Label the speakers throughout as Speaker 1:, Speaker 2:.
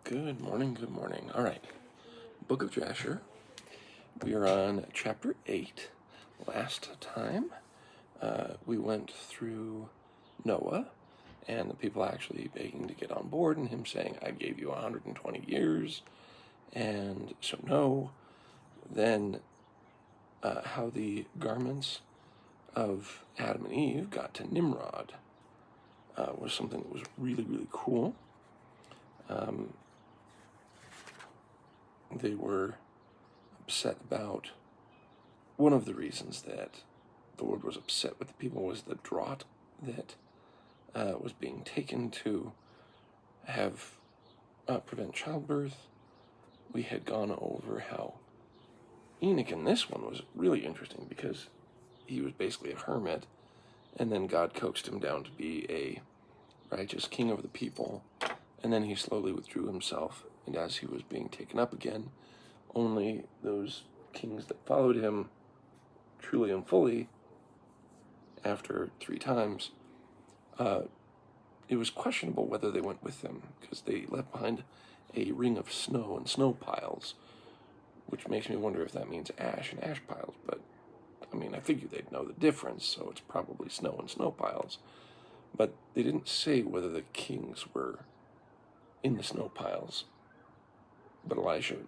Speaker 1: Good morning, good morning. All right, Book of Jasher. We are on chapter 8. Last time, we went through Noah and the people actually begging to get on board and him saying, I gave you 120 years, and so no. Then how the garments of Adam and Eve got to Nimrod was something that was really, really cool. They were upset about one of the reasons that the Lord was upset with the people was the drought that was being taken to have prevent childbirth. We had gone over how Enoch in this one was really interesting because he was basically a hermit, and then God coaxed him down to be a righteous king over the people, and then he slowly withdrew himself, and as he was being taken up again, only those kings that followed him truly and fully after 3 times, it was questionable whether they went with him because they left behind a ring of snow and snow piles, which makes me wonder if that means ash and ash piles. But I mean, I figured they'd know the difference, so it's probably snow and snow piles. But they didn't say whether the kings were in the snow piles. But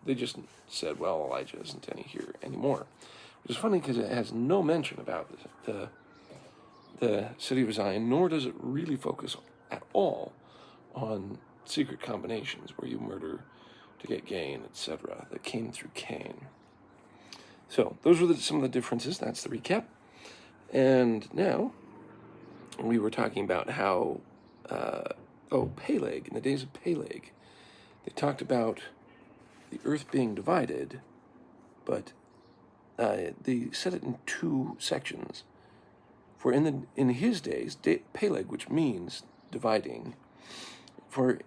Speaker 1: they just said, well, Elijah isn't here anymore. Which is funny because it has no mention about the city of Zion, nor does it really focus at all on secret combinations where you murder to get gain, etc., that came through Cain. So those were some of the differences. That's the recap. And now we were talking about how, Peleg, in the days of Peleg, they talked about the earth being divided, but they set it in 2 sections. For in his days, Peleg, which means dividing, for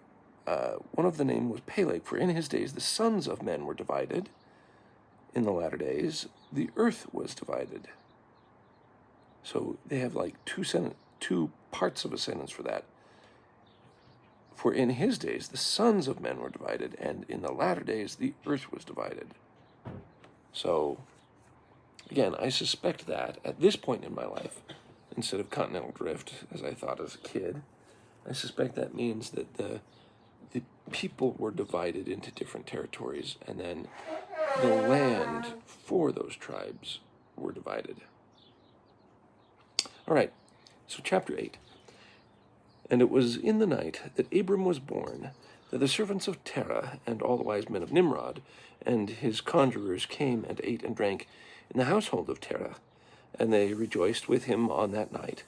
Speaker 1: one of the name was Peleg, for in his days the sons of men were divided. In the latter days, the earth was divided. So they have like 2 parts of a sentence for that. For in his days the sons of men were divided, and in the latter days the earth was divided. So, again, I suspect that at this point in my life, instead of continental drift, as I thought as a kid, I suspect that means that the people were divided into different territories, and then the land for those tribes were divided. All right, so chapter 8. And it was in the night that Abram was born, that the servants of Terah and all the wise men of Nimrod and his conjurers came and ate and drank in the household of Terah, and they rejoiced with him on that night.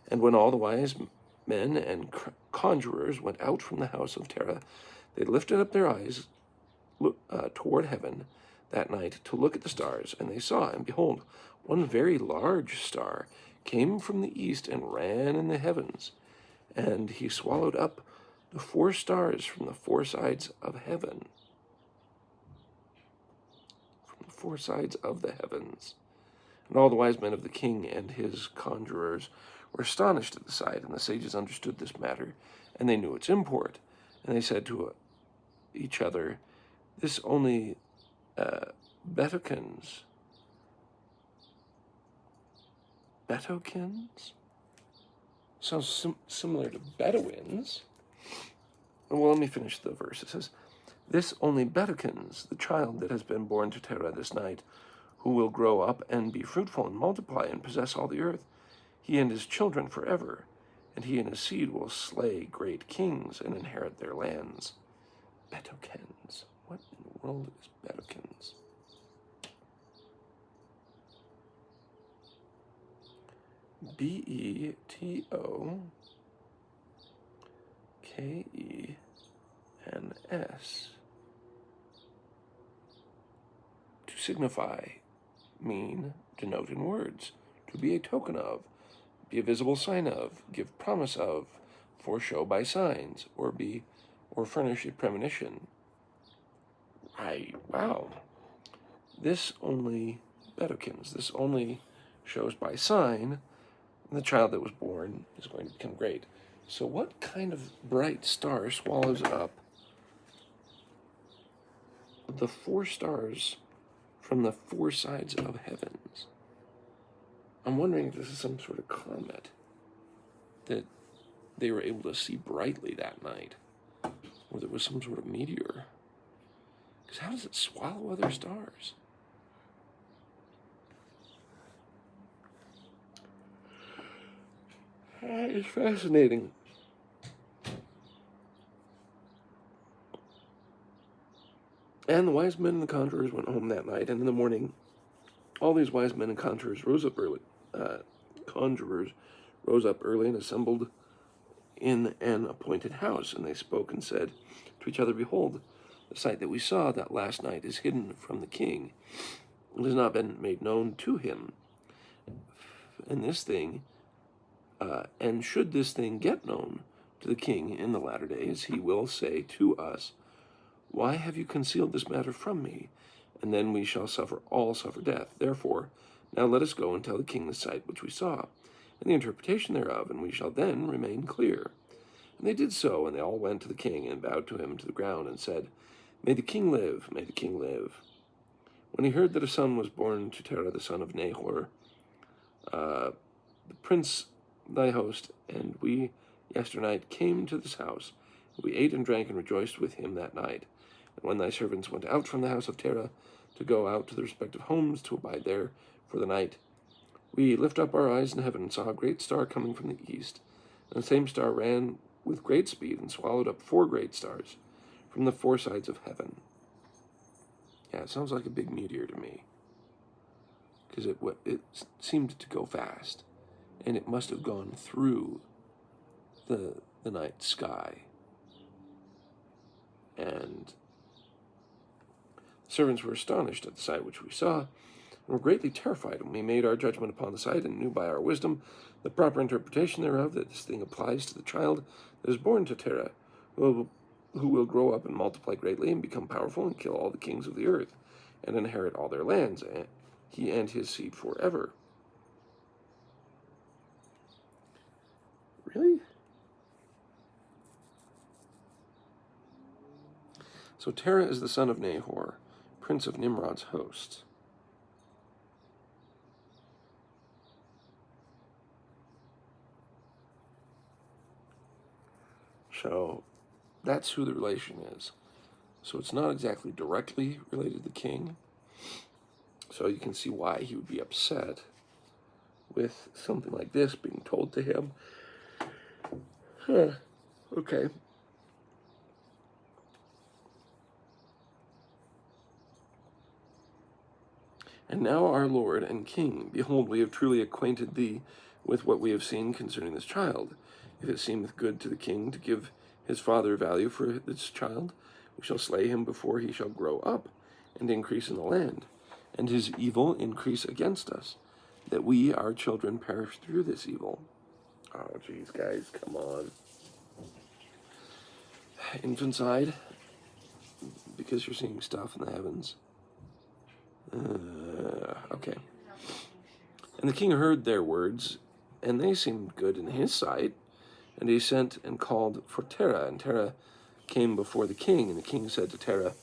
Speaker 1: And when all the wise men and conjurers went out from the house of Terah, they lifted up their eyes toward heaven that night to look at the stars, and they saw, and behold, one very large star came from the east and ran in the heavens. And he swallowed up the 4 stars from the 4 sides of heaven. From the 4 sides of the heavens. And all the wise men of the king and his conjurers were astonished at the sight, and the sages understood this matter, and they knew its import. And they said to each other, this only betokens? Sounds similar to Bedouins. Well, let me finish the verse. It says, this only betokens the child that has been born to Terah this night, who will grow up and be fruitful and multiply and possess all the earth, he and his children forever, and he and his seed will slay great kings and inherit their lands. Betokens. What in the world is betokens? Betokens. To signify, mean, denote in words, to be a token of, be a visible sign of, give promise of, foreshow by signs, or furnish a premonition. Wow. This only betokens, this only shows by sign the child that was born is going to become great. So what kind of bright star swallows up the 4 stars from the 4 sides of heavens. I'm wondering if this is some sort of comet that they were able to see brightly that night, or there was some sort of meteor. Because how does it swallow other stars? It's fascinating. And the wise men and the conjurers went home that night, and in the morning, all these wise men and conjurers rose up early. And assembled in an appointed house, and they spoke and said to each other, "Behold, the sight that we saw that last night is hidden from the king. It has not been made known to him. And should this thing get known to the king in the latter days, he will say to us, 'Why have you concealed this matter from me?' And then we shall all suffer death. Therefore, now let us go and tell the king the sight which we saw, and the interpretation thereof, and we shall then remain clear." And they did so, and they all went to the king and bowed to him to the ground, and said, "May the king live, may the king live." When he heard that a son was born to Terah, the son of Nahor, the prince thy host, and we yesternight came to this house. We ate and drank and rejoiced with him that night. And when thy servants went out from the house of Terah to go out to their respective homes to abide there for the night, we lift up our eyes in heaven and saw a great star coming from the east. And the same star ran with great speed and swallowed up 4 great stars from the 4 sides of heaven. Yeah, it sounds like a big meteor to me, because it seemed to go fast, and it must have gone through the night sky. And the servants were astonished at the sight which we saw, and were greatly terrified. And we made our judgment upon the sight, and knew by our wisdom the proper interpretation thereof, that this thing applies to the child that is born to Terah, who will grow up and multiply greatly, and become powerful, and kill all the kings of the earth, and inherit all their lands, and he and his seed forever. Really? So Terah is the son of Nahor, prince of Nimrod's host. So that's who the relation is. So it's not exactly directly related to the king. So you can see why he would be upset with something like this being told to him. Okay. And now, our Lord and King, behold, we have truly acquainted thee with what we have seen concerning this child. If it seemeth good to the king to give his father value for this child, we shall slay him before he shall grow up and increase in the land, and his evil increase against us, that we, our children, perish through this evil. Oh, geez, guys, come on. Infanticide, because you're seeing stuff in the heavens. Okay. And the king heard their words, and they seemed good in his sight. And he sent and called for Terah, and Terah came before the king. And the king said to Terah,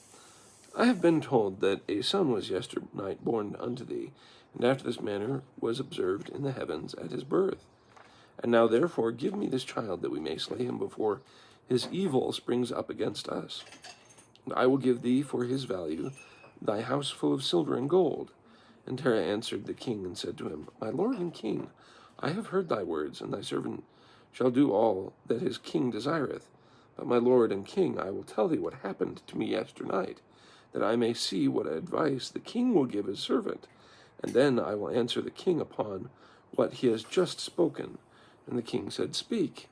Speaker 1: I have been told that a son was yesternight born unto thee, and after this manner was observed in the heavens at his birth. And now therefore give me this child, that we may slay him before his evil springs up against us. And I will give thee for his value thy house full of silver and gold. And Terah answered the king and said to him, My lord and king, I have heard thy words, and thy servant shall do all that his king desireth. But my lord and king, I will tell thee what happened to me yesternight, that I may see what advice the king will give his servant. And then I will answer the king upon what he has just spoken. And the king said, Speak.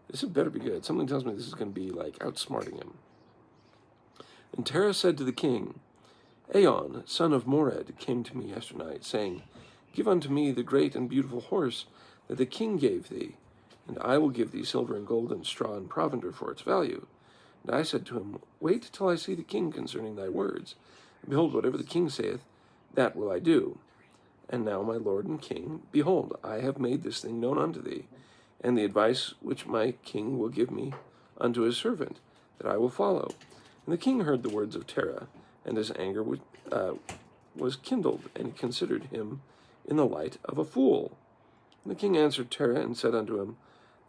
Speaker 1: This had better be good. Something tells me this is going to be like outsmarting him. And Terah said to the king, Aon, son of Mored, came to me yesternight, saying, Give unto me the great and beautiful horse that the king gave thee, and I will give thee silver and gold and straw and provender for its value. And I said to him, Wait till I see the king concerning thy words. And behold, whatever the king saith, that will I do. And now, my lord and king, behold, I have made this thing known unto thee, and the advice which my king will give me unto his servant, that I will follow. And the king heard the words of Terah, and his anger was kindled, and he considered him in the light of a fool. And the king answered Terah and said unto him,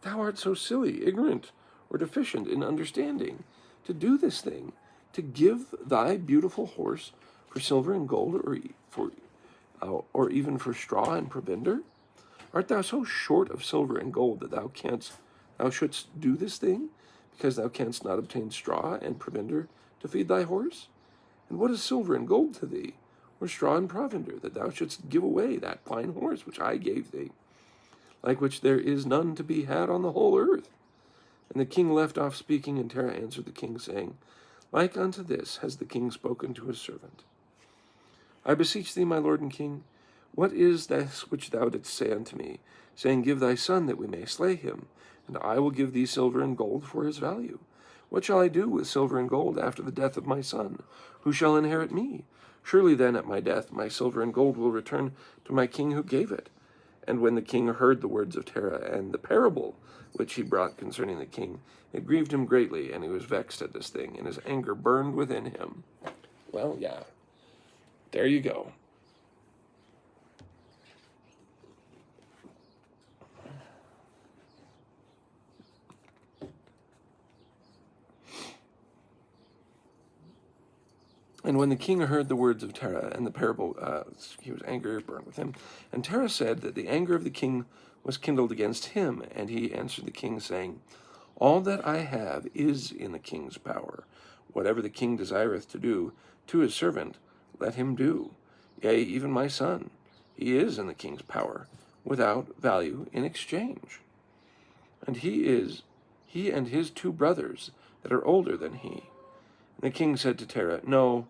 Speaker 1: Thou art so silly, ignorant, or deficient in understanding, to do this thing, to give thy beautiful horse for silver and gold, or even for straw and provender? Art thou so short of silver and gold that thou shouldst do this thing, because thou canst not obtain straw and provender to feed thy horse? And what is silver and gold to thee, or straw and provender, that thou shouldst give away that fine horse which I gave thee, like which there is none to be had on the whole earth? And the king left off speaking, and Terah answered the king, saying, Like unto this has the king spoken to his servant. I beseech thee, my lord and king, what is this which thou didst say unto me, saying, Give thy son, that we may slay him, and I will give thee silver and gold for his value? What shall I do with silver and gold after the death of my son? Who shall inherit me? Surely then at my death my silver and gold will return to my king who gave it. And when the king heard the words of Terah and the parable which he brought concerning the king, it grieved him greatly, and he was vexed at this thing, and his anger burned within him. Well, yeah, there you go. And when the king heard the words of Terah and the parable, he was angry, burned with him. And Terah said that the anger of the king was kindled against him. And he answered the king, saying, All that I have is in the king's power. Whatever the king desireth to do to his servant, let him do. Yea, even my son, he is in the king's power, without value in exchange. And he and his 2 brothers that are older than he. And the king said to Terah, No,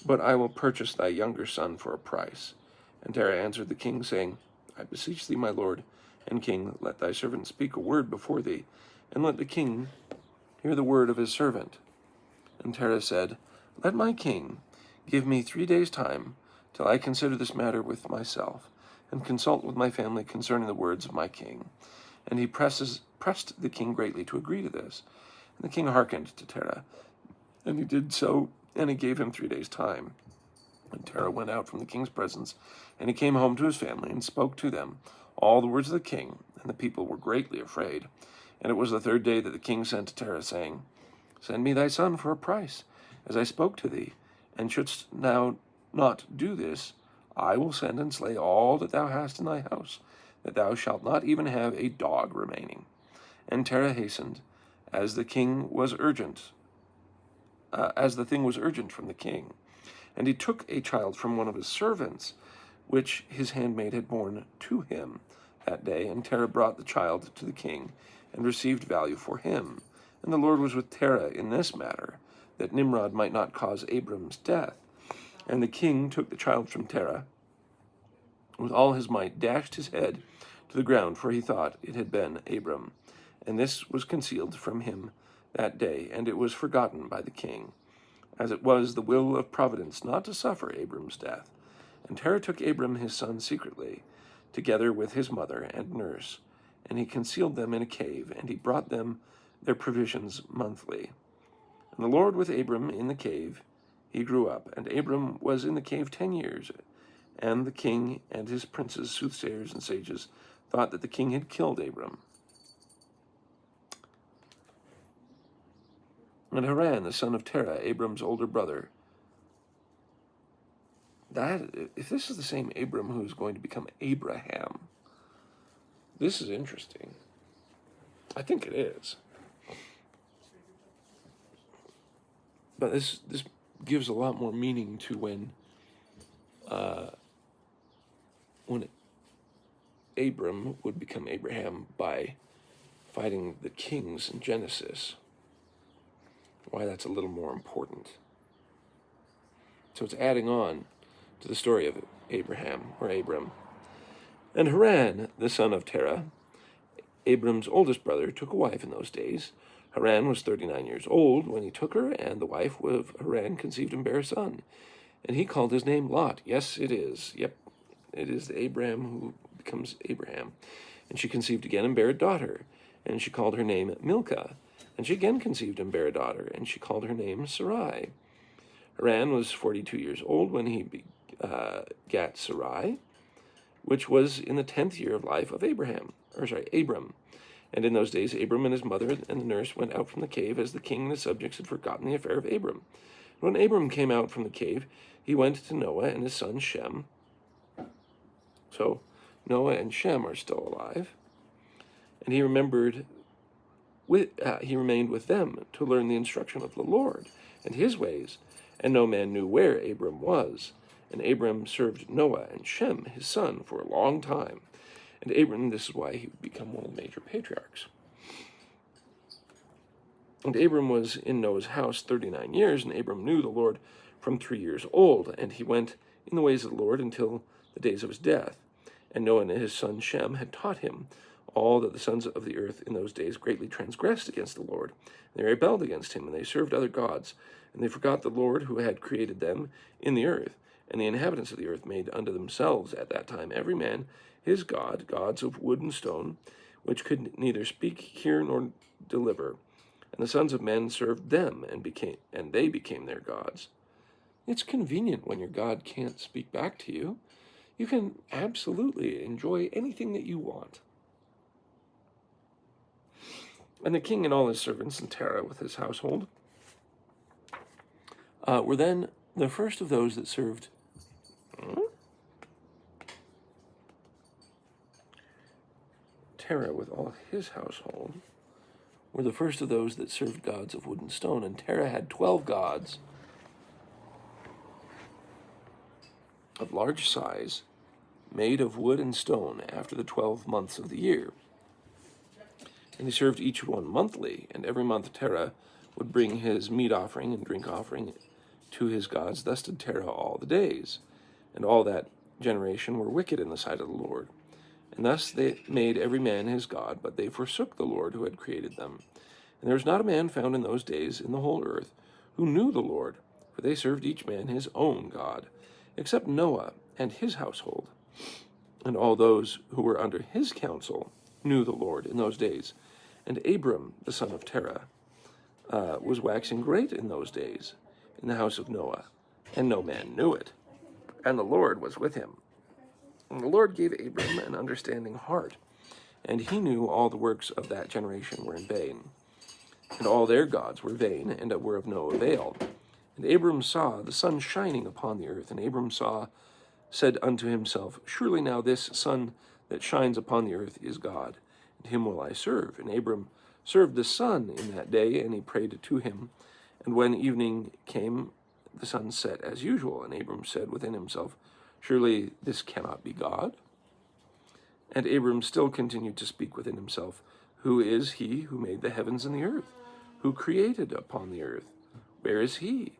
Speaker 1: but I will purchase thy younger son for a price. And Terah answered the king, saying, I beseech thee, my lord and king, let thy servant speak a word before thee, and let the king hear the word of his servant. And Terah said, Let my king give me 3 days' time, till I consider this matter with myself, and consult with my family concerning the words of my king. And he pressed the king greatly to agree to this. And the king hearkened to Terah, and he did so, and he gave him 3 days' time. And Terah went out from the king's presence, and he came home to his family, and spoke to them all the words of the king, and the people were greatly afraid. And it was the 3rd day that the king sent to Terah, saying, Send me thy son for a price, as I spoke to thee, and shouldst thou not do this, I will send and slay all that thou hast in thy house, that thou shalt not even have a dog remaining. And Terah hastened, as the thing was urgent from the king. And he took a child from one of his servants, which his handmaid had borne to him that day. And Terah brought the child to the king, and received value for him. And the Lord was with Terah in this matter, that Nimrod might not cause Abram's death. And the king took the child from Terah, with all his might, dashed his head to the ground, for he thought it had been Abram. And this was concealed from him that day, and it was forgotten by the king, as it was the will of providence not to suffer Abram's death. And Terah took Abram his son secretly, together with his mother and nurse, and he concealed them in a cave, and he brought them their provisions monthly. And the Lord with Abram in the cave, he grew up, and Abram was in the cave 10 years. And the king and his princes, soothsayers and sages, thought that the king had killed Abram. And Haran, the son of Terah, Abram's older brother, if this is the same Abram who's going to become Abraham, this is interesting. I think it is. But this gives a lot more meaning to when Abram would become Abraham by fighting the kings in Genesis. Why that's a little more important. So it's adding on to the story of Abraham, or Abram. And Haran, the son of Terah, Abram's oldest brother, took a wife in those days. Haran was 39 years old when he took her, and the wife of Haran conceived and bare a son. And he called his name Lot. Yes, it is. Yep, it is Abram who becomes Abraham. And she conceived again and bare a daughter, and she called her name Milcah. And she again conceived and bare a daughter, and she called her name Sarai. Haran was 42 years old when he begat Sarai, which was in the 10th year of life of Abram. And in those days Abram and his mother and the nurse went out from the cave, as the king and his subjects had forgotten the affair of Abram. And when Abram came out from the cave, he went to Noah and his son Shem. So Noah and Shem are still alive. And he remained with them to learn the instruction of the Lord and his ways. And no man knew where Abram was. And Abram served Noah and Shem, his son, for a long time. And Abram, this is why he would become one of the major patriarchs. And Abram was in Noah's house 39 years, and Abram knew the Lord from 3 years old. And he went in the ways of the Lord until the days of his death. And Noah and his son Shem had taught him all that the sons of the earth in those days greatly transgressed against the Lord. They rebelled against him, and they served other gods. And they forgot the Lord who had created them in the earth. And the inhabitants of the earth made unto themselves at that time every man his god, gods of wood and stone, which could neither speak, hear, nor deliver. And the sons of men served them, and they became their gods. It's convenient when your God can't speak back to you. You can absolutely enjoy anything that you want. And the king and all his servants, and Terah with his household, were then the first of those that served. Terah with all his household were the first of those that served gods of wood and stone. And Terah had 12 gods of large size, made of wood and stone, after the 12 months of the year. And he served each one monthly, and every month Terah would bring his meat offering and drink offering to his gods. Thus did Terah all the days. And all that generation were wicked in the sight of the Lord. And thus they made every man his god, but they forsook the Lord who had created them. And there was not a man found in those days in the whole earth who knew the Lord, for they served each man his own god, except Noah and his household. And all those who were under his counsel knew the Lord in those days. And Abram, the son of Terah, was waxing great in those days in the house of Noah, and no man knew it. And the Lord was with him. And the Lord gave Abram an understanding heart, and he knew all the works of that generation were in vain. And all their gods were vain, and were of no avail. And Abram saw the sun shining upon the earth, and Abram said unto himself, Surely now this sun that shines upon the earth is God, and him will I serve. And Abram served the sun in that day, and he prayed to him. And when evening came, the sun set as usual. And Abram said within himself, Surely this cannot be God. And Abram still continued to speak within himself, Who is he who made the heavens and the earth? Who created upon the earth? Where is he?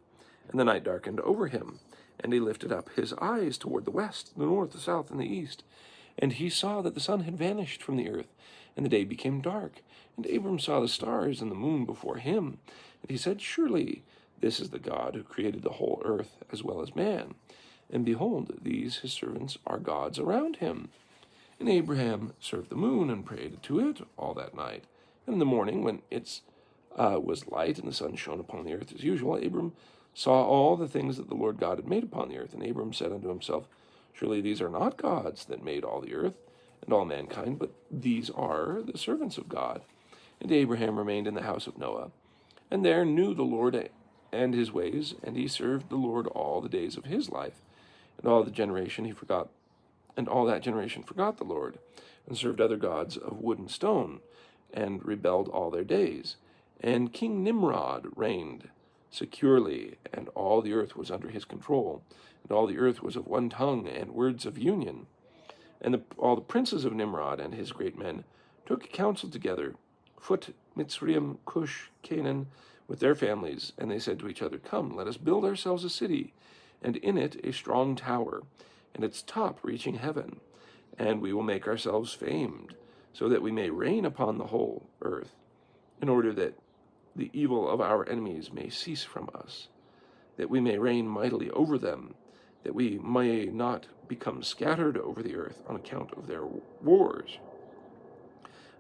Speaker 1: And the night darkened over him, and he lifted up his eyes toward the west, the north, the south, and the east. And he saw that the sun had vanished from the earth, and the day became dark. And Abram saw the stars and the moon before him. And he said, Surely this is the God who created the whole earth as well as man. And behold, these his servants are gods around him. And Abraham served the moon and prayed to it all that night. And in the morning, when it was light and the sun shone upon the earth as usual, Abram saw all the things that the Lord God had made upon the earth. And Abram said unto himself, Surely these are not gods that made all the earth and all mankind, but these are the servants of God. And Abraham remained in the house of Noah, and there knew the Lord and his ways, and he served the Lord all the days of his life. And all that generation forgot the Lord, and served other gods of wood and stone, and rebelled all their days. And King Nimrod reigned securely, and all the earth was under his control, and all the earth was of one tongue and words of union. And all the princes of Nimrod and his great men took counsel together, Phut, Mitzrayim, Cush, Canaan, with their families, and they said to each other, Come, let us build ourselves a city, and in it a strong tower, and its top reaching heaven, and we will make ourselves famed, so that we may reign upon the whole earth, in order that the evil of our enemies may cease from us, that we may reign mightily over them, that we may not become scattered over the earth on account of their wars.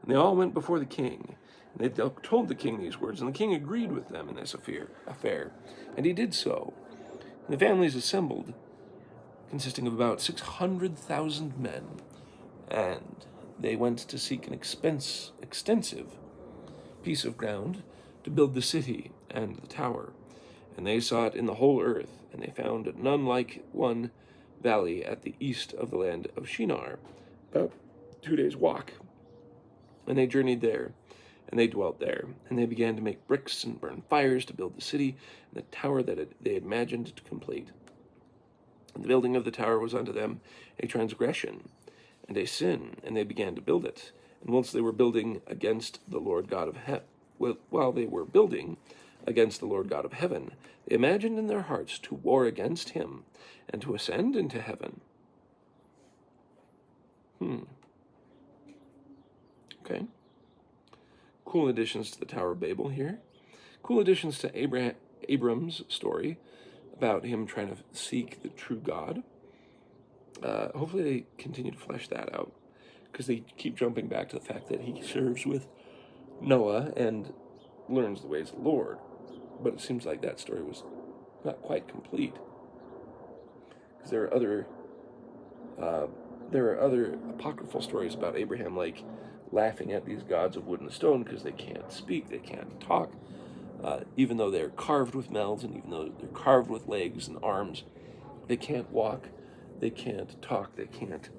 Speaker 1: And they all went before the king. And they told the king these words, and the king agreed with them in this affair. And he did so. And the families assembled, consisting of about 600,000 men, and they went to seek an extensive piece of ground to build the city and the tower. And they sought in the whole earth, and they found none like one valley at the east of the land of Shinar, about 2 days' walk. And they journeyed there, and they dwelt there, and they began to make bricks and burn fires to build the city and the tower that they had imagined to complete. And the building of the tower was unto them a transgression and a sin, and they began to build it. And whilst they were building against the Lord God of while they were building against the Lord God of heaven, they imagined in their hearts to war against him and to ascend into heaven. Okay. Cool additions to the Tower of Babel here. Cool additions to Abram's story about him trying to seek the true God. Hopefully they continue to flesh that out, because they keep jumping back to the fact that he serves with Noah and learns the ways of the Lord. But it seems like that story was not quite complete, because there are other apocryphal stories about Abraham, like laughing at these gods of wood and stone because they can't speak, they can't talk, even though they're carved with mouths, and even though they're carved with legs and arms, they can't walk, they can't talk, they can't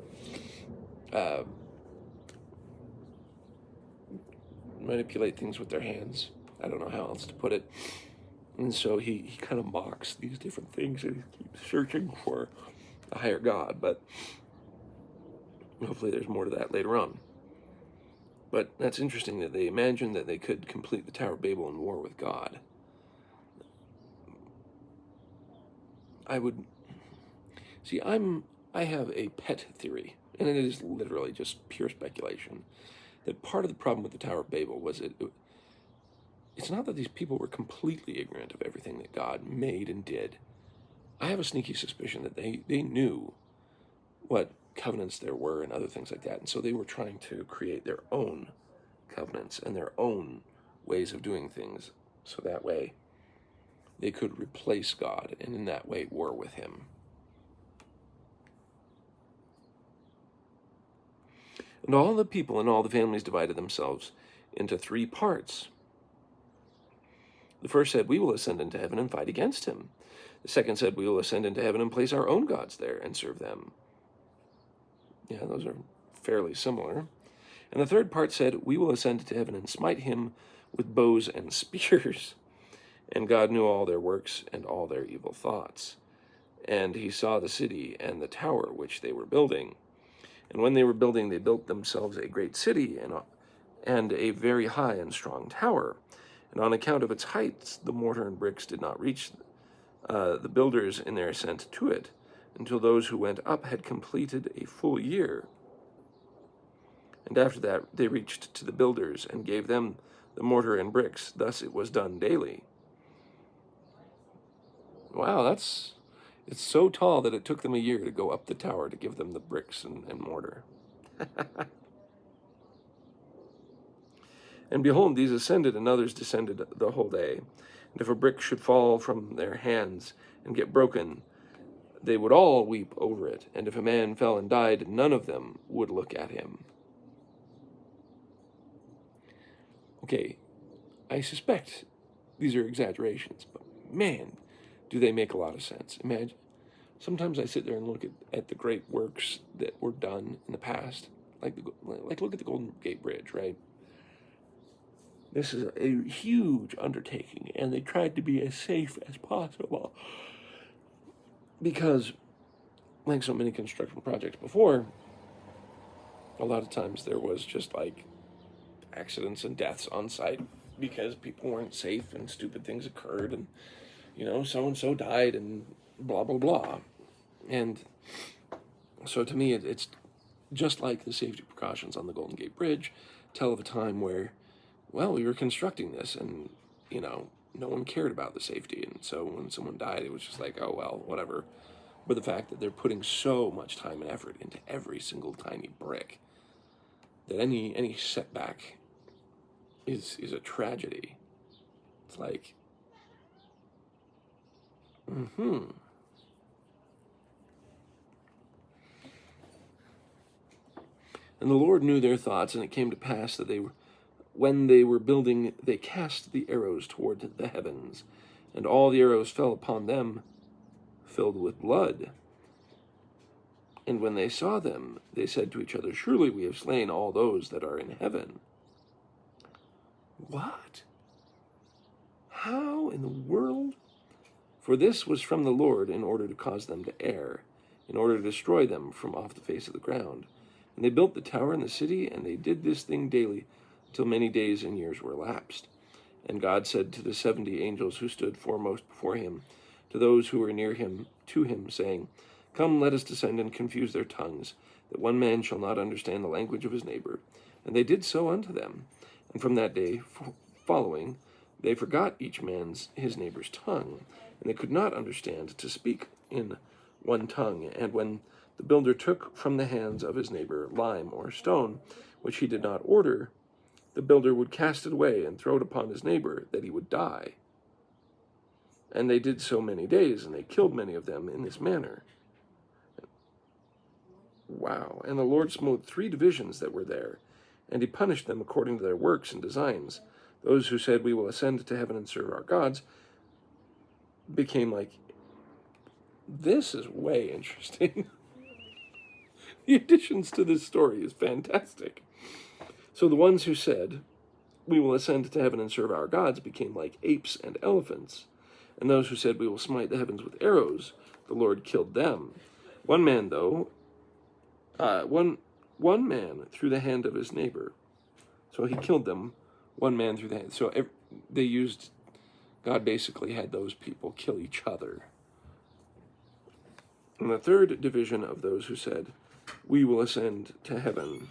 Speaker 1: manipulate things with their hands. I don't know how else to put it. And so he kind of mocks these different things, and he keeps searching for a higher God, but hopefully there's more to that later on. But that's interesting that they imagined that they could complete the Tower of Babel in war with God. I have a pet theory, and it is literally just pure speculation, that part of the problem with the Tower of Babel was it's not that these people were completely ignorant of everything that God made and did. I have a sneaky suspicion that they knew what covenants there were and other things like that, and so they were trying to create their own covenants and their own ways of doing things, so that way they could replace God and in that way war with him. And all the people and all the families divided themselves into 3 parts. The first said, we will ascend into heaven and fight against him. The second said, we will ascend into heaven and place our own gods there and serve them. Yeah, those are fairly similar. And the third part said, we will ascend into heaven and smite him with bows and spears. And God knew all their works and all their evil thoughts. And he saw the city and the tower which they were building. And when they were building, they built themselves a great city and a very high and strong tower. And on account of its heights, the mortar and bricks did not reach the builders in their ascent to it, until those who went up had completed a full year. And after that they reached to the builders and gave them the mortar and bricks. Thus it was done daily. Wow, it's so tall that it took them a year to go up the tower to give them the bricks and mortar. And behold, these ascended, and others descended the whole day. And if a brick should fall from their hands and get broken, they would all weep over it. And if a man fell and died, none of them would look at him. Okay, I suspect these are exaggerations, but man, do they make a lot of sense. Imagine, sometimes I sit there and look at the great works that were done in the past, like look at the Golden Gate Bridge, right? This is a huge undertaking, and they tried to be as safe as possible. Because, like so many construction projects before, a lot of times there was just like accidents and deaths on site because people weren't safe and stupid things occurred, and so-and-so died and blah, blah, blah. And so to me, it's just like the safety precautions on the Golden Gate Bridge tell of a time where, well, we were constructing this and, no one cared about the safety. And so when someone died, it was just like, oh, well, whatever. But the fact that they're putting so much time and effort into every single tiny brick, that any setback is a tragedy. It's like, And the Lord knew their thoughts, and it came to pass that when they were building, they cast the arrows toward the heavens, and all the arrows fell upon them, filled with blood. And when they saw them, they said to each other, surely we have slain all those that are in heaven. What? How in the world? For this was from the Lord, in order to cause them to err, in order to destroy them from off the face of the ground. And they built the tower and the city, and they did this thing daily, till many days and years were elapsed. And God said to the 70 angels who stood foremost before him, to those who were near him, to him, saying, come, let us descend and confuse their tongues, that one man shall not understand the language of his neighbor. And they did so unto them. And from that day following, they forgot each man's his neighbor's tongue, and they could not understand to speak in one tongue. And when the builder took from the hands of his neighbor lime or stone, which he did not order, the builder would cast it away and throw it upon his neighbor, that he would die. And they did so many days, and they killed many of them in this manner. Wow. And the Lord smote 3 divisions that were there, and he punished them according to their works and designs. Those who said, we will ascend to heaven and serve our gods, became like, this is way interesting. The additions to this story is fantastic. So the ones who said, we will ascend to heaven and serve our gods, became like apes and elephants. And those who said, we will smite the heavens with arrows, the Lord killed them. One man, though, one man through the hand of his neighbor. So he killed them, one man through the hand. So God basically had those people kill each other. And the third division of those who said, we will ascend to heaven.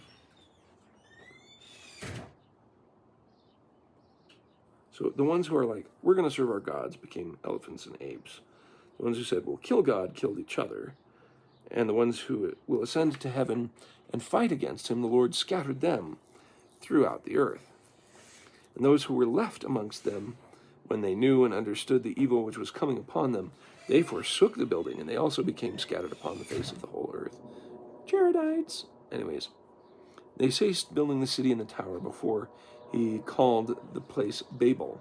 Speaker 1: So the ones who are like, we're going to serve our gods, became elephants and apes. The ones who said, we'll kill God, killed each other. And the ones who will ascend to heaven and fight against him, the Lord scattered them throughout the earth. And those who were left amongst them, when they knew and understood the evil which was coming upon them, they forsook the building, and they also became scattered upon the face of the whole earth. Jaredites. Anyways, they ceased building the city and the tower before he called the place Babel.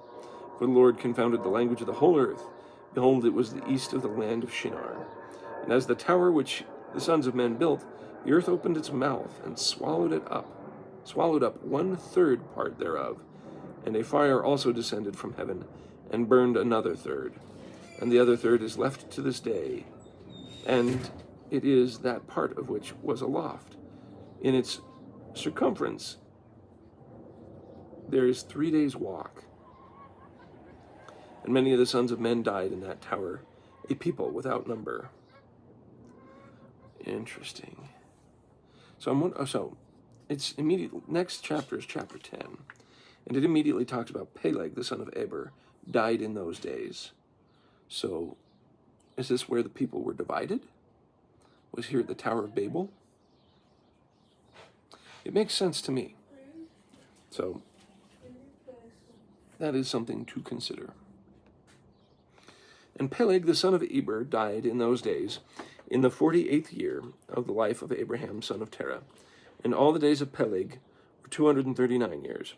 Speaker 1: For the Lord confounded the language of the whole earth. Behold, it was the east of the land of Shinar. And as the tower which the sons of men built, the earth opened its mouth and swallowed up 1/3 part thereof. And a fire also descended from heaven and burned another third. And the other third is left to this day. And it is that part of which was aloft. In its circumference there is 3 days' walk. And many of the sons of men died in that tower, a people without number. Interesting. So it's immediately, next chapter is chapter 10. And it immediately talks about Peleg, the son of Eber, died in those days. So is this where the people were divided? Was here at the Tower of Babel? It makes sense to me. So that is something to consider. And Peleg, the son of Eber, died in those days, in the 48th year of the life of Abraham, son of Terah. And all the days of Peleg were 239 years.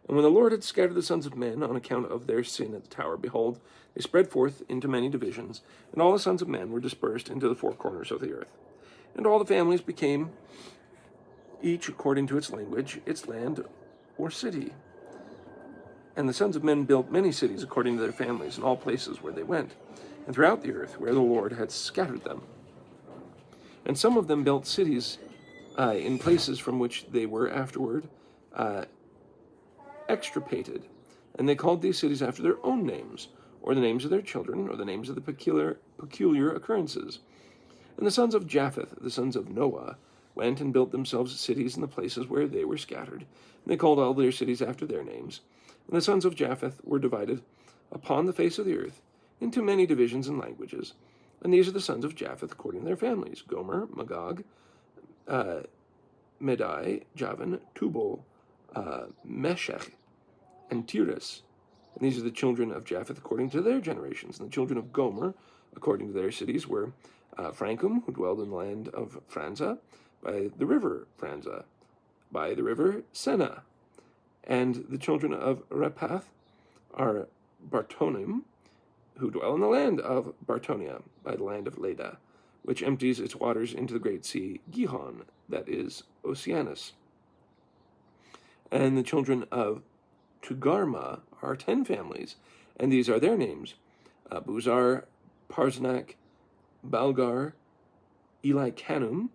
Speaker 1: And when the Lord had scattered the sons of men on account of their sin at the tower, behold, they spread forth into many divisions, and all the sons of men were dispersed into the 4 corners of the earth. And all the families became, each according to its language, its land or city. And the sons of men built many cities according to their families in all places where they went, and throughout the earth where the Lord had scattered them. And some of them built cities in places from which they were afterward extirpated, and they called these cities after their own names, or the names of their children, or the names of the peculiar occurrences. And the sons of Japheth, the sons of Noah, went and built themselves cities in the places where they were scattered, and they called all their cities after their names. And the sons of Japheth were divided upon the face of the earth into many divisions and languages. And these are the sons of Japheth according to their families: Gomer, Magog, Medai, Javan, Tubal, Meshech, and Tiras. And these are the children of Japheth according to their generations. And the children of Gomer, according to their cities, were Frankum, who dwelled in the land of Franza, by the river Franza, by the river Sena. And the children of Rephath are Bartonim, who dwell in the land of Bartonia, by the land of Leda, which empties its waters into the great sea Gihon, that is Oceanus. And the children of Tugarma are 10 families, and these are their names: Buzar, Parznak, Balgar, Elikanum,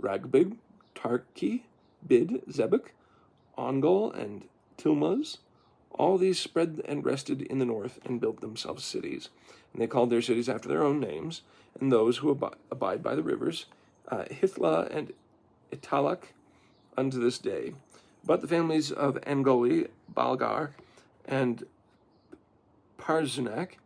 Speaker 1: Ragbig, Tarki, Bid, Zebuk, Ongol, and Tilmaz. All these spread and rested in the north and built themselves cities. And they called their cities after their own names, and those who abide by the rivers, Hithla and Italak, unto this day. But the families of Angoli, Balgar, and Parzunak,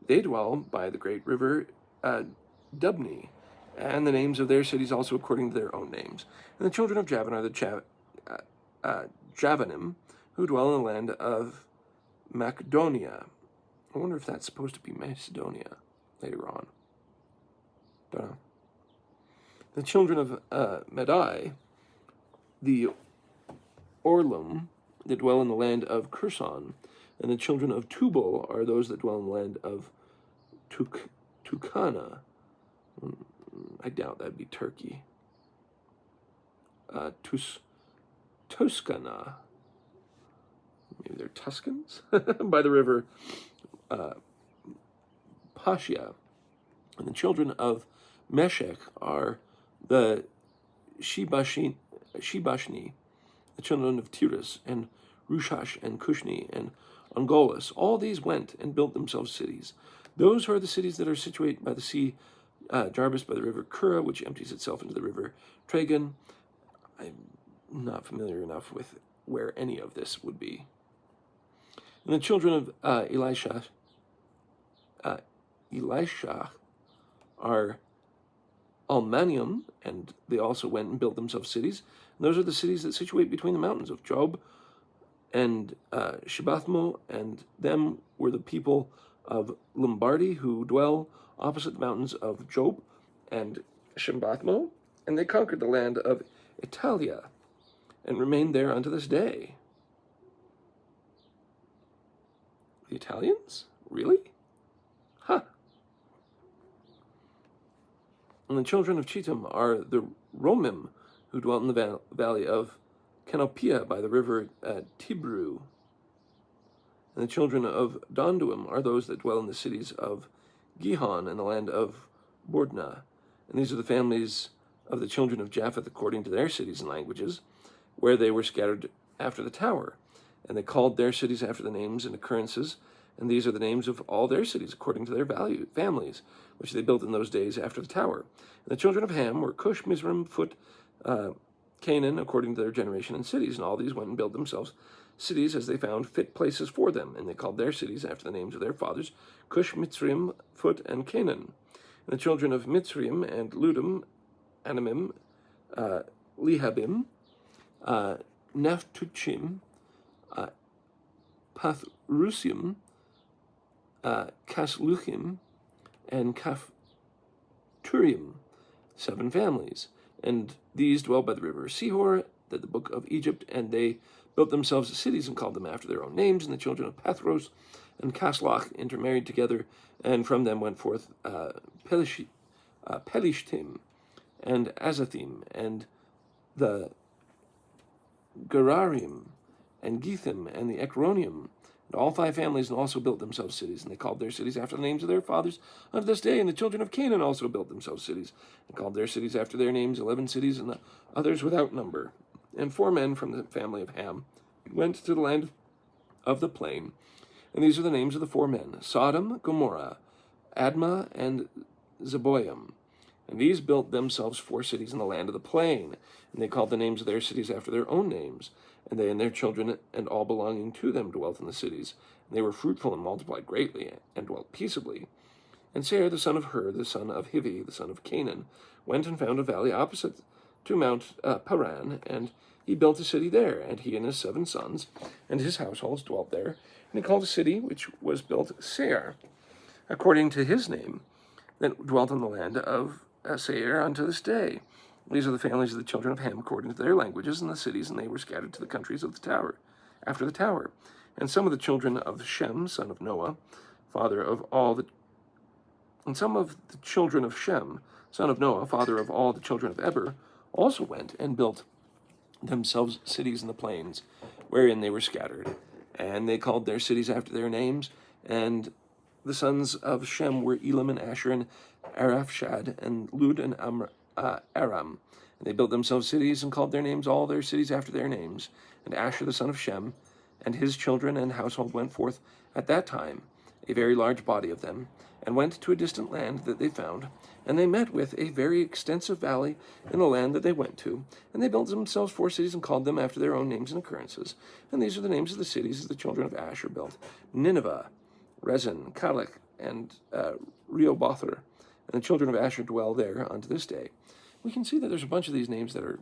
Speaker 1: they dwell by the great river Dubni, and the names of their cities also according to their own names. And the children of Javan are the Javanim, who dwell in the land of Macedonia. I wonder if that's supposed to be Macedonia later on. Don't know. The children of Medai, the Orlum, that dwell in the land of Curson, and the children of Tubal are those that dwell in the land of Tucana. I doubt that'd be Turkey. Tuscana. Maybe they're Tuscans? By the river Pashia. And the children of Meshech are the Shebashni, the children of Tiras, and Rushash, and Cushni, and Ongolis. All these went and built themselves cities. Those are the cities that are situated by the sea Jarbus, by the river Kura, which empties itself into the river Tragan. I'm not familiar enough with where any of this would be. And the children of Elisha are Almanium, and they also went and built themselves cities. And those are the cities that situate between the mountains of Job and Shebathmo, and them were the people of Lombardy who dwell opposite the mountains of Job and Shebathmo, and they conquered the land of Italia and remained there unto this day. The Italians? Really? Huh. And the children of Chetam are the Romim, who dwelt in the valley of Canopia by the river Tibru. And the children of Donduim are those that dwell in the cities of Gihon and the land of Bordna. And these are the families of the children of Japheth according to their cities and languages, where they were scattered after the tower. And they called their cities after the names and occurrences, and these are the names of all their cities according to their families, which they built in those days after the tower. And the children of Ham were Cush, Mizraim, Phut, Canaan, according to their generation and cities, and all these went and built themselves cities as they found fit places for them, and they called their cities after the names of their fathers, Cush, Mitzrayim, Phut, and Canaan. And the children of Mitzrayim and Ludim, Anamim, Lehabim, Nephtuchim, Pathrusim, Kasluchim, and Kafturiim, 7 families. And these dwell by the river Sihor, the book of Egypt, and they built themselves cities and called them after their own names. And the children of Pathros and Kaslach intermarried together, and from them went forth Pelishtim and Azathim and the Gerarim and Gethim and the Ecronium. And all 5 families also built themselves cities, and they called their cities after the names of their fathers unto this day. And the children of Canaan also built themselves cities, and called their cities after their names, 11 cities, and the others without number. And 4 men from the family of Ham went to the land of the plain. And these are the names of the 4 men: Sodom, Gomorrah, Admah, and Zeboim. And these built themselves 4 cities in the land of the plain. And they called the names of their cities after their own names. And they and their children and all belonging to them dwelt in the cities. And they were fruitful and multiplied greatly, and dwelt peaceably. And Seir, the son of Hur, the son of Hivi, the son of Canaan, went and found a valley opposite to Mount Paran, and he built a city there, and he and his 7 sons and his households dwelt there. And he called the city which was built Seir, according to his name, that dwelt on the land of Seir unto this day. These are the families of the children of Ham according to their languages and the cities, and they were scattered to the countries of the tower, after the tower. And some of the children of Shem, son of Noah, father of all the... And some of the children of Shem, son of Noah, father of all the children of Eber, also went and built themselves cities in the plains, wherein they were scattered. And they called their cities after their names, and the sons of Shem were Elam and Asher and Arapshad and Lud and Aram. And they built themselves cities and called their names, all their cities after their names. And Asher the son of Shem and his children and household went forth at that time, a very large body of them, and went to a distant land that they found. And they met with a very extensive valley in the land that they went to. And they built themselves 4 cities and called them after their own names and occurrences. And these are the names of the cities that the children of Asher built: Nineveh, Rezin, Kalach, and Rehoboth. And the children of Asher dwell there unto this day. We can see that there's a bunch of these names that are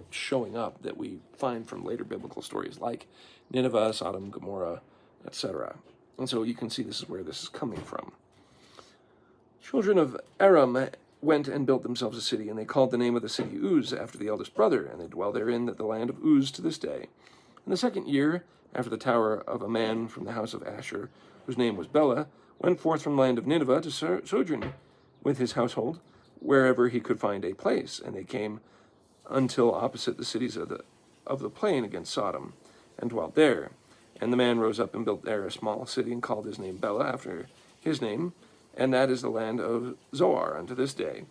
Speaker 1: showing up that we find from later biblical stories, like Nineveh, Sodom, Gomorrah, etc. And so you can see this is where this is coming from. Children of Aram went and built themselves a city, and they called the name of the city Uz, after the eldest brother, and they dwell therein at the land of Uz to this day. In the 2nd year, after the tower of a man from the house of Asher, whose name was Bela, went forth from the land of Nineveh to sojourn with his household, wherever he could find a place. And they came until opposite the cities of the plain against Sodom, and dwelt there. And the man rose up and built there a small city, and called his name Bela, after his name, and that is the land of Zoar unto this day.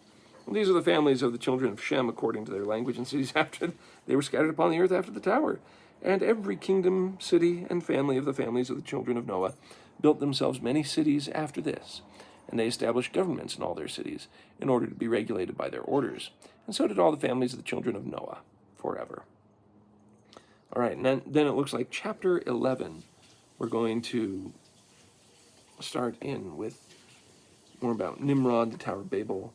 Speaker 1: And these are the families of the children of Shem according to their language and cities after they were scattered upon the earth after the tower. And every kingdom, city, and family of the families of the children of Noah built themselves many cities after this. And they established governments in all their cities, in order to be regulated by their orders. And so did all the families of the children of Noah, forever. All right, and then it looks like chapter 11. We're going to start in with more about Nimrod, the Tower of Babel.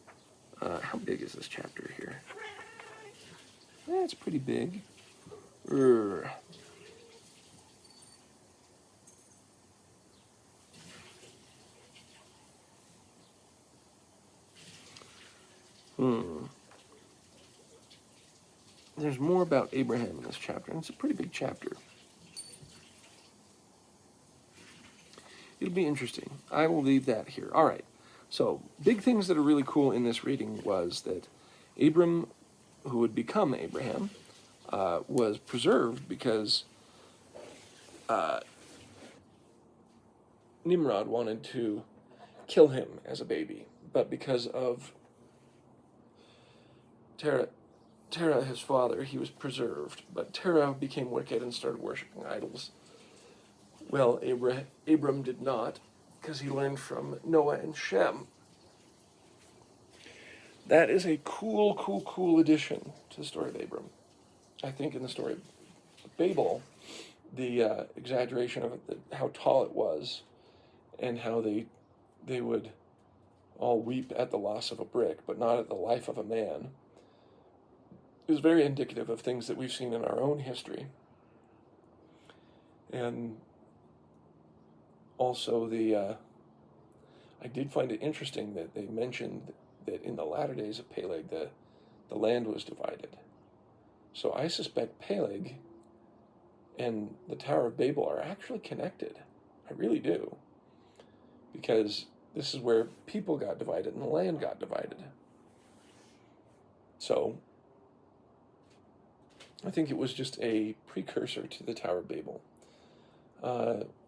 Speaker 1: How big is this chapter here? Yeah, it's pretty big. There's more about Abraham in this chapter, and it's a pretty big chapter. It'll be interesting. I will leave that here. All right. So, big things that are really cool in this reading was that Abram, who would become Abraham, was preserved because Nimrod wanted to kill him as a baby, but because of Terah, his father, he was preserved. But Terah became wicked and started worshiping idols. Well, Abram did not, because he learned from Noah and Shem. That is a cool addition to the story of Abram. I think in the story of Babel, the exaggeration of it, how tall it was, and how they would all weep at the loss of a brick, but not at the life of a man, is very indicative of things that we've seen in our own history. And also I did find it interesting that they mentioned that in the latter days of Peleg, the land was divided. So I suspect Peleg and the Tower of Babel are actually connected. I really do. Because this is where people got divided and the land got divided. So I think it was just a precursor to the Tower of Babel.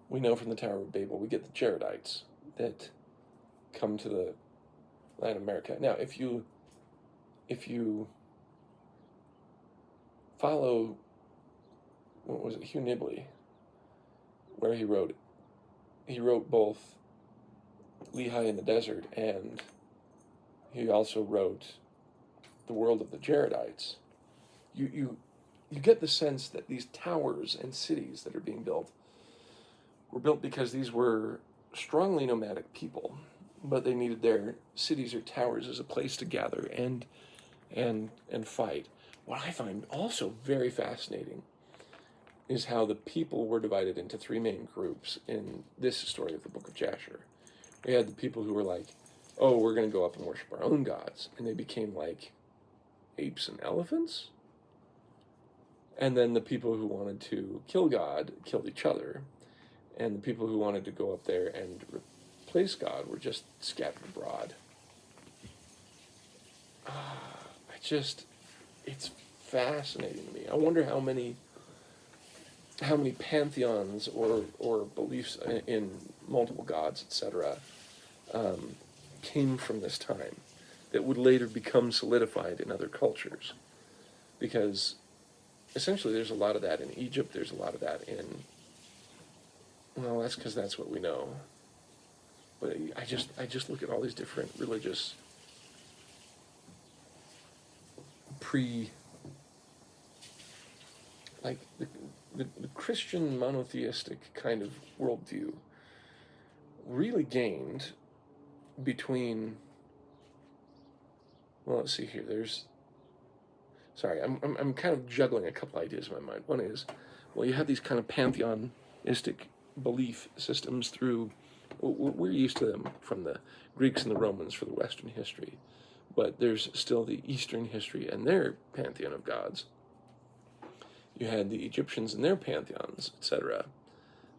Speaker 1: We know from the Tower of Babel we get the Jaredites that come to the land of America. Now, if you follow, what was it, Hugh Nibley, where he wrote both Lehi in the Desert, and he also wrote The World of the Jaredites. You get the sense that these towers and cities that are being built were built because these were strongly nomadic people, but they needed their cities or towers as a place to gather and and fight. What I find also very fascinating is how the people were divided into three main groups in this story of the Book of Jasher. We had the people who were like, oh, we're going to go up and worship our own gods, and they became like apes and elephants. And then the people who wanted to kill God killed each other, and the people who wanted to go up there and replace God were just scattered abroad. It's fascinating to me. I wonder how many pantheons or beliefs in multiple gods, etc., came from this time that would later become solidified in other cultures. Because essentially there's a lot of that in Egypt, there's a lot of that in, well, that's because that's what we know. But I just look at all these different religious like the Christian monotheistic kind of worldview really gained between, well, let's see here, I'm kind of juggling a couple ideas in my mind. One is, well, you have these kind of pantheistic belief systems through, we're used to them from the Greeks and the Romans for the Western history, but there's still the Eastern history and their pantheon of gods. You had the Egyptians and their pantheons, etc.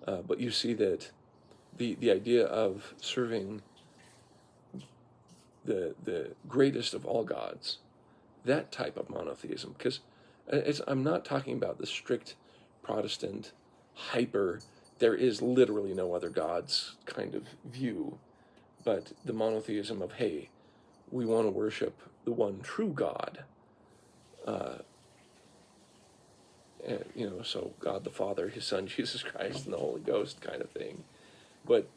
Speaker 1: But you see that the idea of serving the greatest of all gods, that type of monotheism, because I'm not talking about the strict Protestant, hyper, there is literally no other gods kind of view, but the monotheism of, hey, we want to worship the one true God. So God the Father, His Son Jesus Christ, and the Holy Ghost kind of thing. But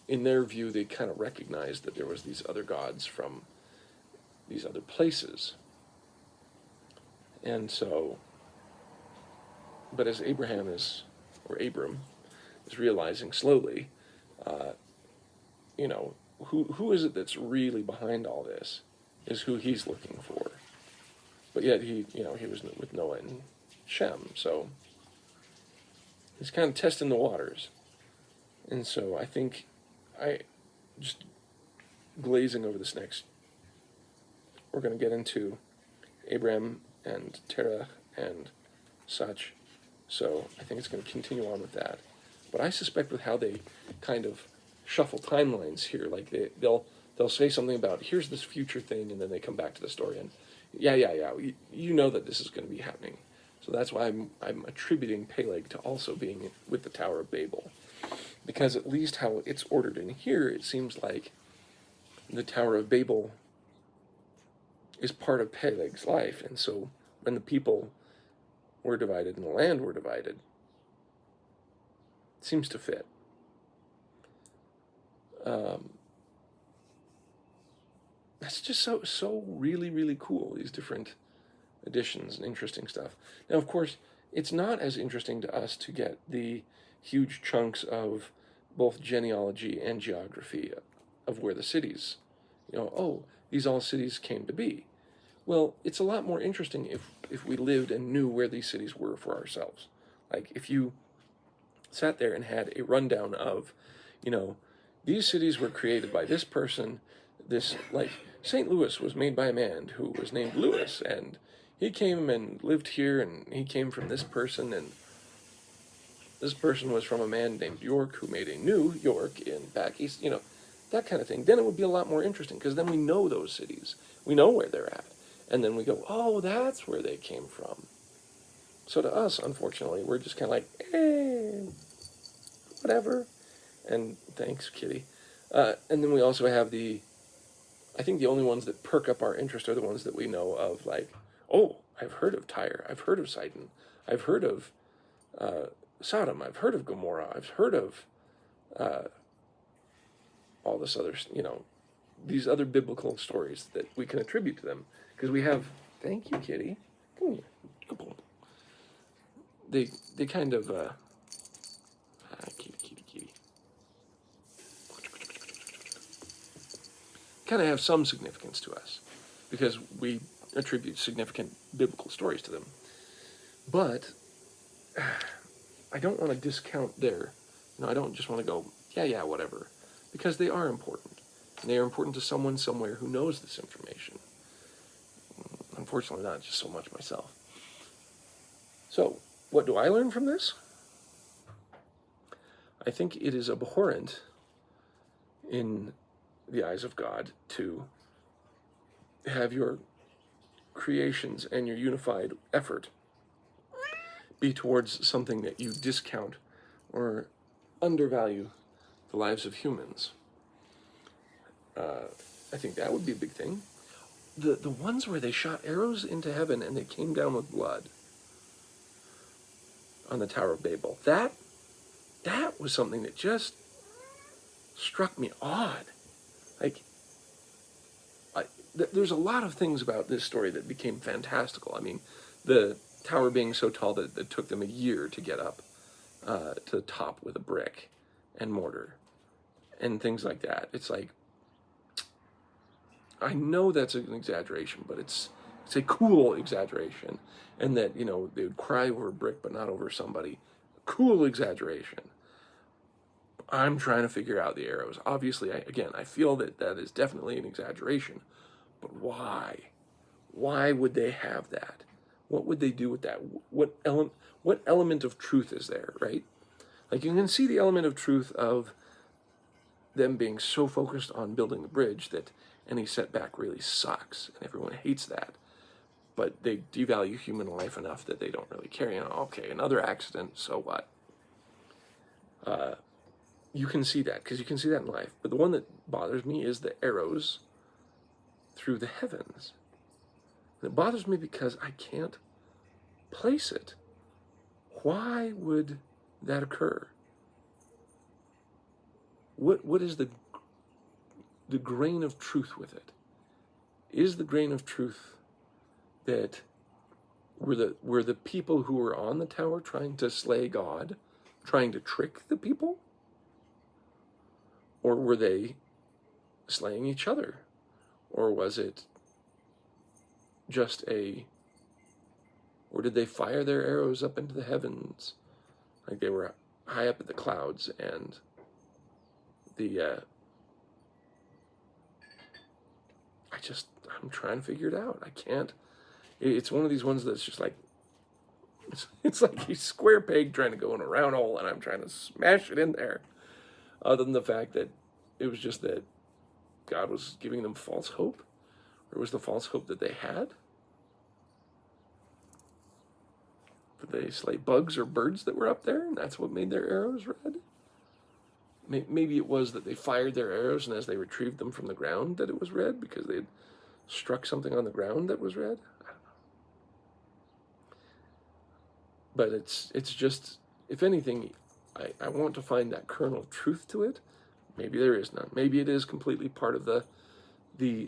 Speaker 1: in their view, they kind of recognized that there was these other gods from these other places. And so, but as Abram is realizing slowly, who is it that's really behind all this is who he's looking for. But yet he was with Noah and Shem, so he's kind of testing the waters. And so I think just glazing over this next, we're going to get into Abram and Terah and such. So I think it's going to continue on with that. But I suspect with how they kind of shuffle timelines here, like they'll say something about, here's this future thing, and then they come back to the story and yeah, you know that this is going to be happening. So that's why I'm attributing Peleg to also being with the Tower of Babel. Because at least how it's ordered in here, it seems like the Tower of Babel is part of Peleg's life. And so when the people were divided and the land were divided, it seems to fit. That's just so really, really cool, these different additions and interesting stuff. Now, of course, it's not as interesting to us to get the huge chunks of both genealogy and geography of where the cities, these all cities came to be. Well, it's a lot more interesting if we lived and knew where these cities were for ourselves. Like if you sat there and had a rundown of, these cities were created by this person, this, like, St. Louis was made by a man who was named Louis, and he came and lived here, and he came from this person, and this person was from a man named York who made a New York in back east, that kind of thing. Then it would be a lot more interesting, because then we know those cities. We know where they're at. And then we go, oh, that's where they came from. So to us, unfortunately, we're just kind of like, whatever. And thanks, kitty. And then we also have I think the only ones that perk up our interest are the ones that we know of, like, oh, I've heard of Tyre, I've heard of Sidon, I've heard of Sodom, I've heard of Gomorrah, I've heard of all this other, these other biblical stories that we can attribute to them. Because we have, thank you, kitty, come here, they kind of, kitty, kind of have some significance to us. because we attribute significant biblical stories to them. But I don't want to discount I don't just want to go, yeah, whatever, because they are important. And they are important to someone somewhere who knows this information. Unfortunately, not just so much myself. So, what do I learn from this? I think it is abhorrent in the eyes of God to have your creations and your unified effort be towards something that you discount or undervalue the lives of humans. I think that would be a big thing. The ones where they shot arrows into heaven and they came down with blood on the Tower of Babel, that was something that just struck me odd. Like, there's a lot of things about this story that became fantastical. I mean, the tower being so tall that it took them a year to get up to the top with a brick and mortar and things like that. It's like, I know that's an exaggeration, but it's a cool exaggeration. And that, they would cry over a brick but not over somebody. Cool exaggeration. I'm trying to figure out the arrows. Obviously, I feel that is definitely an exaggeration. But why? Why would they have that? What would they do with that? What element of truth is there, right? Like, you can see the element of truth of them being so focused on building the bridge that any setback really sucks, and everyone hates that. But they devalue human life enough that they don't really care. Okay, another accident, so what? You can see that, because you can see that in life. But the one that bothers me is the arrows through the heavens. And it bothers me because I can't place it. Why would that occur? What is the grain of truth with it? Is the grain of truth that were the people who were on the tower trying to slay God, trying to trick the people? Or were they slaying each other? Or was it just or did they fire their arrows up into the heavens? Like they were high up in the clouds, and I'm trying to figure it out. I can't. It's one of these ones that's just like, it's like a square peg trying to go in a round hole, and I'm trying to smash it in there. Other than the fact that it was just that God was giving them false hope, or was the false hope that they had? Did they slay bugs or birds that were up there, and that's what made their arrows red? Maybe it was that they fired their arrows, and as they retrieved them from the ground, that it was red because they had struck something on the ground that was red. I don't know. But it's just, if anything, I want to find that kernel of truth to it. Maybe there is none. Maybe it is completely part of the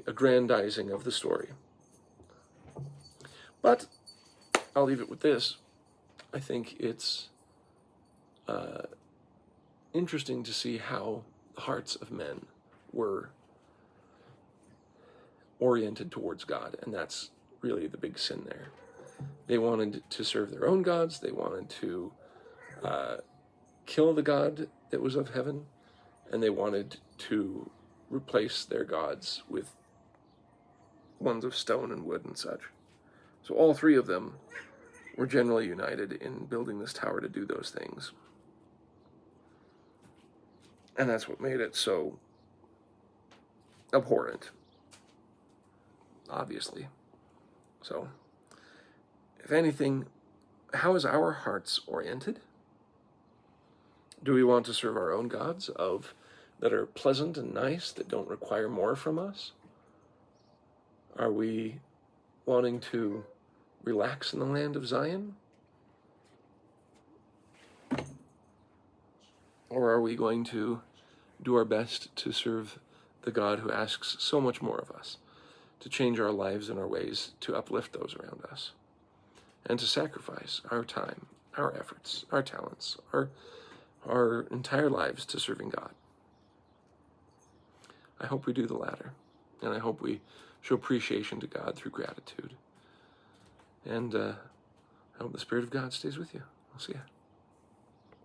Speaker 1: aggrandizing of the story. But I'll leave it with this. I think it's interesting to see how the hearts of men were oriented towards God, and that's really the big sin there. They wanted to serve their own gods. They wanted to kill the God that was of heaven, and they wanted to replace their gods with ones of stone and wood and such. So all three of them were generally united in building this tower to do those things. And that's what made it so abhorrent, obviously. So, if anything, how is our hearts oriented? Do we want to serve our own gods that are pleasant and nice, that don't require more from us? Are we wanting to relax in the land of Zion? Or are we going to do our best to serve the God who asks so much more of us, to change our lives and our ways, to uplift those around us, and to sacrifice our time, our efforts, our talents, our entire lives to serving God? I hope we do the latter, and I hope we show appreciation to God through gratitude. And I hope the Spirit of God stays with you. I'll see you.